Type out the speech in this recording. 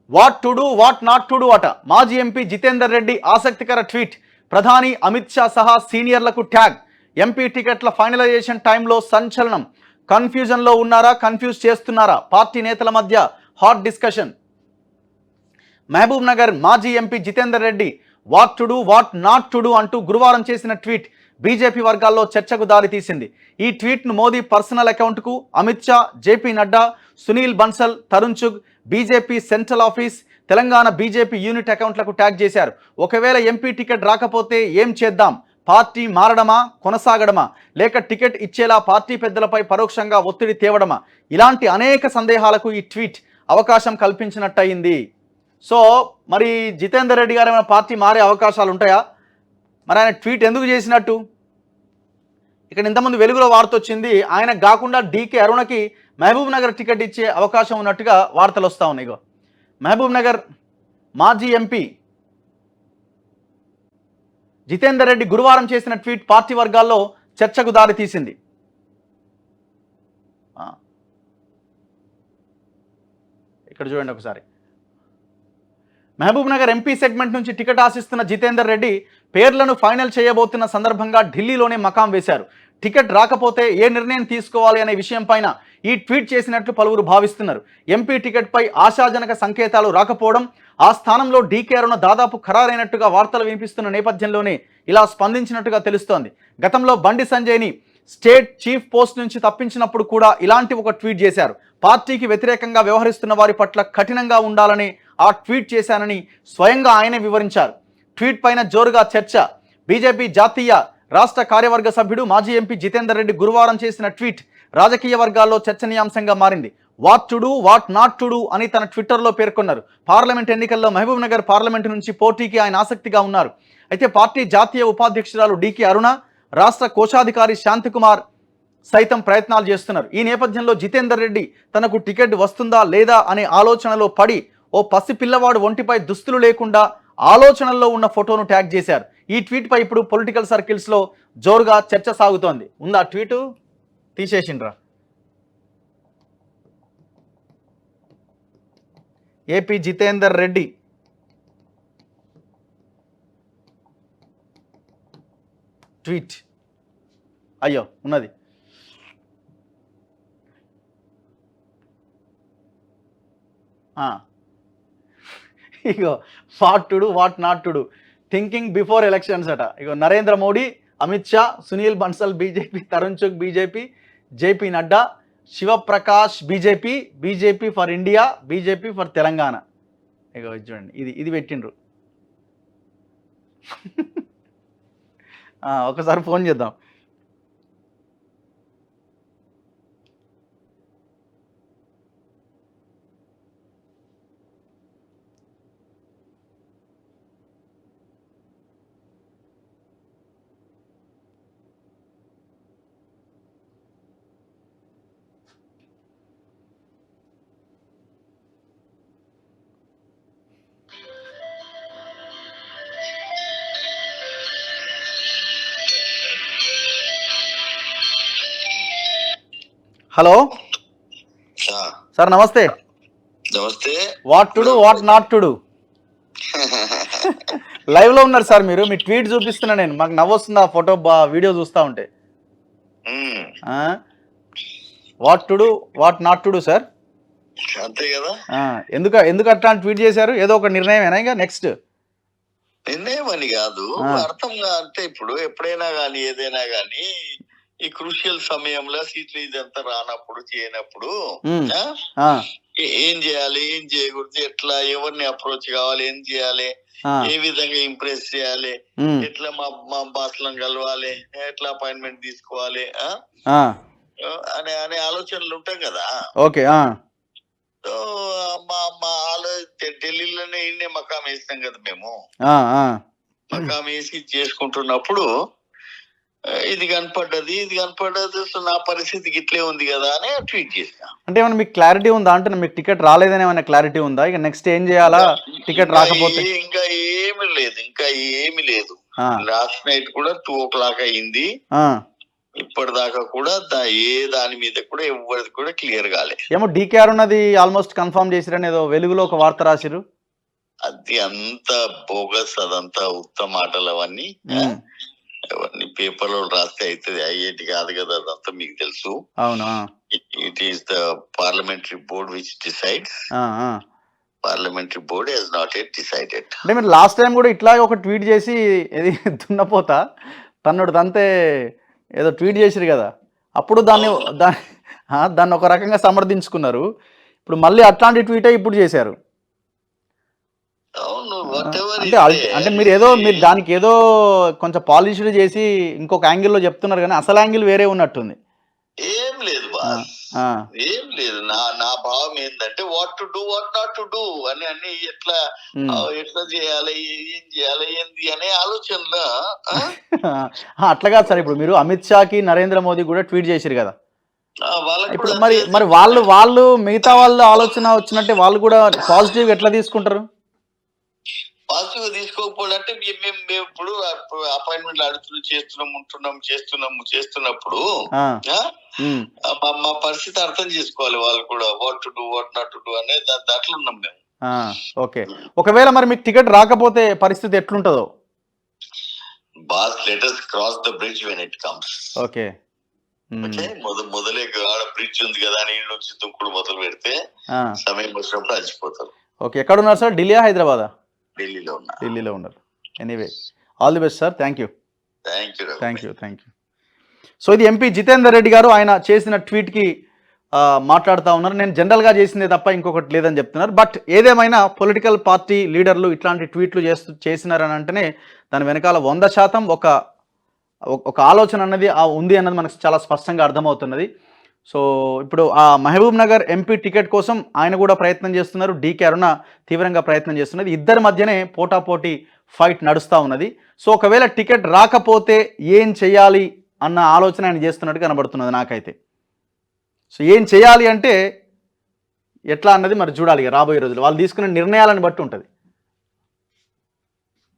What to do what not to do అట. మాజీ MP Jithender Reddy ఆసక్తికర ట్వీట్. ప్రధాని అమిత్ షా సహా సీనియర్లకు ట్యాగ్. ఎంపీ టికెట్ల ఫైనలైజేషన్ టైంలో సంచలనం. కన్ఫ్యూజన్లో ఉన్నారా, కన్ఫ్యూజ్ చేస్తున్నారా? పార్టీ నేతల మధ్య హాట్ డిస్కషన్. మహబూబ్ నగర్ మాజీ MP Jithender Reddy what to do what not to do అంటూ గురువారం చేసిన ట్వీట్ బీజేపీ వర్గాల్లో చర్చకు దారితీసింది. ఈ ట్వీట్ను మోదీ పర్సనల్ అకౌంట్కు Amit Shah, JP Nadda, Sunil Bansal, Tarun Chugh, BJP central office, Telangana BJP unit అకౌంట్లకు ట్యాగ్ చేశారు. ఒకవేళ ఎంపీ టికెట్ రాకపోతే ఏం చేద్దాం? పార్టీ మారడమా, కొనసాగడమా, లేక టికెట్ ఇచ్చేలా పార్టీ పెద్దలపై పరోక్షంగా ఒత్తిడి తేవడమా? ఇలాంటి అనేక సందేహాలకు ఈ ట్వీట్ అవకాశం కల్పించినట్టయింది. సో మరి జితేందర్ రెడ్డి గారు ఏమైనా పార్టీ మారే అవకాశాలు ఉంటాయా? మరి ఆయన ట్వీట్ ఎందుకు చేసినట్టు? ఇక్కడ ఇంతకుముందు వెలుగులో వార్త వచ్చింది, ఆయన కాకుండా డీకే అరుణకి మహబూబ్ నగర్ టికెట్ ఇచ్చే అవకాశం ఉన్నట్టుగా వార్తలు వస్తూ ఉన్నాయి. ఇగో మహబూబ్ నగర్ మాజీ ఎంపీ జితేందర్ రెడ్డి గురువారం చేసిన ట్వీట్ పార్టీ వర్గాల్లో చర్చకు దారితీసింది. ఇక్కడ చూడండి ఒకసారి. మహబూబ్ నగర్ ఎంపీ సెగ్మెంట్ నుంచి టికెట్ ఆశిస్తున్న జితేందర్ రెడ్డి పేర్లను ఫైనల్ చేయబోతున్న సందర్భంగా ఢిల్లీలోనే మకాం వేశారు. టికెట్ రాకపోతే ఏ నిర్ణయం తీసుకోవాలి అనే విషయం పైన ఈ ట్వీట్ చేసినట్లు పలువురు భావిస్తున్నారు. ఎంపీ టికెట్పై ఆశాజనక సంకేతాలు రాకపోవడం, ఆ స్థానంలో డీకే అరుణ దాదాపు ఖరారైనట్టుగా వార్తలు వినిపిస్తున్న నేపథ్యంలోనే ఇలా స్పందించినట్టుగా తెలుస్తోంది. గతంలో బండి సంజయ్ని స్టేట్ చీఫ్ పోస్ట్ నుంచి తప్పించినప్పుడు కూడా ఇలాంటి ఒక ట్వీట్ చేశారు. పార్టీకి వ్యతిరేకంగా వ్యవహరిస్తున్న వారి పట్ల కఠినంగా ఉండాలని ఆ ట్వీట్ చేశానని స్వయంగా ఆయనే వివరించారు. ట్వీట్ పైన జోరుగా చర్చ. బీజేపీ జాతీయ రాష్ట్ర కార్యవర్గ సభ్యుడు మాజీ ఎంపీ జితేందర్ రెడ్డి గురువారం చేసిన ట్వీట్ రాజకీయ వర్గాల్లో చర్చనీయాంశంగా మారింది. What to do what not to do అని తన ట్విట్టర్లో పేర్కొన్నారు. పార్లమెంట్ ఎన్నికల్లో మహబూబ్ నగర్ పార్లమెంటు నుంచి పోటీకి ఆయన ఆసక్తిగా ఉన్నారు. అయితే పార్టీ జాతీయ ఉపాధ్యక్షురాలు డీకే అరుణ, రాష్ట్ర కోశాధికారి శాంతికుమార్ సైతం ప్రయత్నాలు చేస్తున్నారు. ఈ నేపథ్యంలో జితేందర్ రెడ్డి తనకు టికెట్ వస్తుందా లేదా అనే ఆలోచనలో పడి ఓ పసి పిల్లవాడు ఒంటిపై దుస్తులు లేకుండా ఆలోచనల్లో ఉన్న ఫోటోను ట్యాగ్ చేశారు. ఈ ట్వీట్పై ఇప్పుడు పొలిటికల్ సర్కిల్స్లో జోరుగా చర్చ సాగుతోంది. ఉందా ట్వీటు? తీసేసిండ్రా. ఏపీ జితేందర్ రెడ్డి ట్వీట్. అయ్యో ఉన్నది. ఇగో what to do what not to do, thinking before elections అట. ఇగో Narendra Modi, Amit Shah, Sunil Bansal BJP, Tarun Chugh BJP, JP Nadda, Shivprakash BJP, BJP for India, BJP for Telangana. ఇగో చూడండి, ఇది పెట్టిండ్రు. ఒకసారి ఫోన్ చేద్దాం. హలో సార్, నమస్తే. నమస్తే. What to do what not to do live లో ఉన్నారు సార్ మీరు. మీ ట్వీట్ చూపిస్తున్నా నేను. మాకు నవ్వొస్తుంది ఆ ఫోటో వీడియో చూస్తా ఉంటే. What to do what not to do sir. అంతే కదా. ఎందుకు అట్లా ట్వీట్ చేశారు? ఏదో ఒక నిర్ణయమేనా? ఇంకా నెక్స్ట్ నిర్ణయం అని కాదు, అర్థంగా అంటే ఇప్పుడు ఎప్పుడైనా కానీ ఏదైనా కానీ ఈ క్రూషియల్ సమయంలో సీట్లు ఇదంతా రానప్పుడు చేయనప్పుడు ఏం చేయాలి, ఏం చేయకూడదు, ఎట్లా ఎవరిని అప్రోచ్ కావాలి, ఏం చేయాలి, ఏ విధంగా ఇంప్రెస్ చేయాలి, ఎట్లా మా బాస్లను కలవాలి, ఎట్లా అపాయింట్మెంట్ తీసుకోవాలి అనే ఆలోచనలు ఉంటాం కదా. ఓకే. సో మా ఢిల్లీలోనే ఇండే మకాం వేసినాం కదా మేము. మకాం వేసి చేసుకుంటున్నప్పుడు ఇది కనపడ్డది. సో నా పరిస్థితి ఇట్లే ఉంది కదా అని ట్వీట్ చేసిన. అంటే ఏమన్నా మీకు క్లారిటీ ఉందా? అంటే మీకు టికెట్ రాలేదని ఏమైనా క్లారిటీ ఉందా? ఇక నెక్స్ట్ ఏం చేయాలా టికెట్ రాకపోతే? ఇంకా ఏమి లేదు. లాస్ట్ నైట్ కూడా 2 o'clock అయింది. ఇప్పటిదాకా కూడా ఏ దాని మీద కూడా ఎవరిది కూడా క్లియర్ కాలే. ఏమో డీకేఆర్ ఉన్నది ఆల్మోస్ట్ కన్ఫర్మ్ చేసిరని ఏదో వెలుగులో ఒక వార్త రాసిరు. అది అంత బోగస్, అదంతా ఉత్తమ మాటలు అవన్నీ. అవన్నీ పేపర్లో రాస్తే అవుతుంది, అయ్యేటి కాదు కదా, అదంతా మీకు తెలుసు. అవునా? It is the parliamentary board which decides. Parliamentary board has not yet decided. అంటే మీరు లాస్ట్ టైం కూడా ఇట్లాగే ఒక ట్వీట్ చేసి ఇది దున్నపోతా తన్నుడు తంతే ఏదో ట్వీట్ చేసిరు కదా, అప్పుడు దాన్ని ఒక రకంగా సమర్థించుకున్నారు. ఇప్పుడు మళ్ళీ అట్లాంటి ట్వీటే ఇప్పుడు చేశారు. అంటే మీరు దానికి ఏదో కొంచెం పాలిష్డ్ చేసి ఇంకొక యాంగిల్లో చెప్తున్నారు, కానీ అసలు యాంగిల్ వేరే ఉన్నట్టుంది. ఏం లేదు బాస్, ఏం లేదు. నా భావం ఏంటంటే what to do, what not to do అని అన్ని ఎట్లా చేయాలి, ఏం చేయాలి, ఏంది అనే ఆలోచనలో. అట్లా కాదు సార్, ఇప్పుడు మీరు అమిత్ షాకి నరేంద్ర మోదీ కూడా ట్వీట్ చేశారు కదా, ఇప్పుడు మరి వాళ్ళు మిగతా వాళ్ళ ఆలోచన వచ్చినట్టే వాళ్ళు కూడా పాజిటివ్ ఎట్లా తీసుకుంటారు? పాజిటివ్ తీసుకోకపోవడం అంటే మేము ఇప్పుడు అపాయింట్మెంట్ చేస్తున్నప్పుడు మా పరిస్థితి అర్థం చేసుకోవాలి వాళ్ళు కూడా. What to do, what not to do అనే దాంట్లో ఉన్నాం మేము. ఓకే, ఒకవేళ మరి మీకు టికెట్ రాకపోతే పరిస్థితి ఎట్లుంటుందో? Boss, let us cross the bridge when it comes. Okay, మొదలే ఆడ బ్రిడ్జ్ ఉంది కదా అని నుంచి దుంకుడు మొదలు పెడితే సమయం వచ్చినప్పుడు అలసిపోతారు. ఓకే, ఎక్కడ ఉన్నారు సార్? ఢిల్లీ, హైదరాబాదా? ఢిల్లీలో ఉన్నారు. Anyway, all the best sir. Thank you. So ఇది ఎంపీ జితేందర్ రెడ్డి గారు, ఆయన చేసిన ట్వీట్కి మాట్లాడుతూ ఉన్నారు. నేను జనరల్గా చేసిందే తప్ప ఇంకొకటి లేదని చెప్తున్నారు. బట్ ఏదేమైనా పొలిటికల్ పార్టీ లీడర్లు ఇట్లాంటి ట్వీట్లు చేసినారని అంటేనే దాని వెనకాల 100% ఒక ఆలోచన అన్నది ఉంది అన్నది మనకు చాలా స్పష్టంగా అర్థమవుతున్నది. సో ఇప్పుడు ఆ మహబూబ్ నగర్ ఎంపీ టికెట్ కోసం ఆయన కూడా ప్రయత్నం చేస్తున్నారు, డీకే అరుణ తీవ్రంగా ప్రయత్నం చేస్తున్నది. ఇద్దరి మధ్యనే పోటాపోటీ ఫైట్ నడుస్తూ ఉన్నది. సో ఒకవేళ టికెట్ రాకపోతే ఏం చేయాలి అన్న ఆలోచన ఆయన చేస్తున్నట్టు కనబడుతున్నది నాకైతే. సో ఏం చేయాలి అంటే ఎట్లా అన్నది మరి చూడాలి రాబోయే రోజులు, వాళ్ళు తీసుకునే నిర్ణయాలను బట్టి ఉంటుంది.